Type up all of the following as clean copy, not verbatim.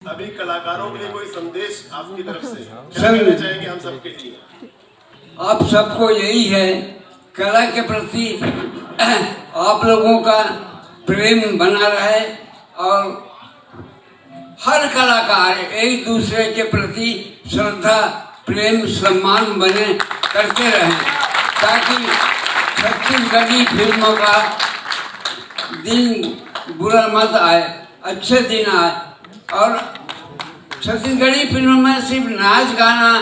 अभी कलाकारों के लिए कोई संदेश आपकी तरफ से क्या कहना चाहेंगे हम सबके लिए? आप सबको यही है, कला के प्रति आप लोगों का प्रेम बना रहे और हर कलाकार एक दूसरे के प्रति श्रद्धा प्रेम सम्मान बने करते रहें, ताकि छत्तीसगढ़ी फिल्मों का दिन बुरा मत आए, अच्छे दिन आए। और छत्तीसगढ़ी फिल्मों में सिर्फ नाच गाना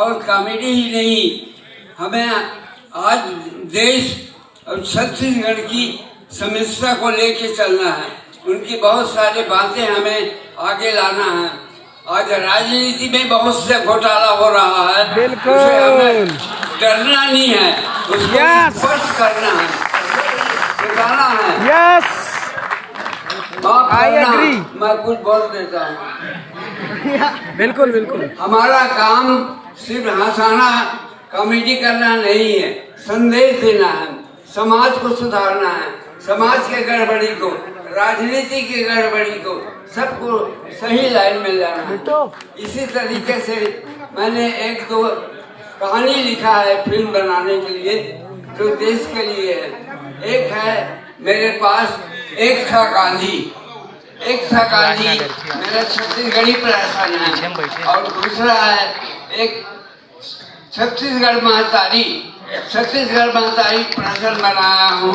और कॉमेडी ही नहीं, हमें आज देश और छत्तीसगढ़ की समस्या को लेके चलना है। उनकी बहुत सारी बातें हमें आगे लाना है। आज राजनीति में बहुत से घोटाला हो रहा है, उसे हमें डरना नहीं है, उसको स्पष्ट करना है, बताना है। Yes, I agree. मैं कुछ बोल देता हूँ। बिल्कुल बिल्कुल। हमारा काम सिर्फ हंसाना कॉमेडी करना नहीं है, संदेश देना है, समाज को सुधारना है, समाज के गड़बड़ी को, राजनीति की गड़बड़ी को, सबको सही लाइन में लाना है। इसी तरीके से मैंने एक दो कहानी लिखा है फिल्म बनाने के लिए, जो देश के लिए है। एक है मेरे पास एक था गांधी, मेरा छत्तीसगढ़ी प्रशासन है, और दूसरा है एक छत्तीसगढ़ महतारी प्रशासन बनाया हूँ।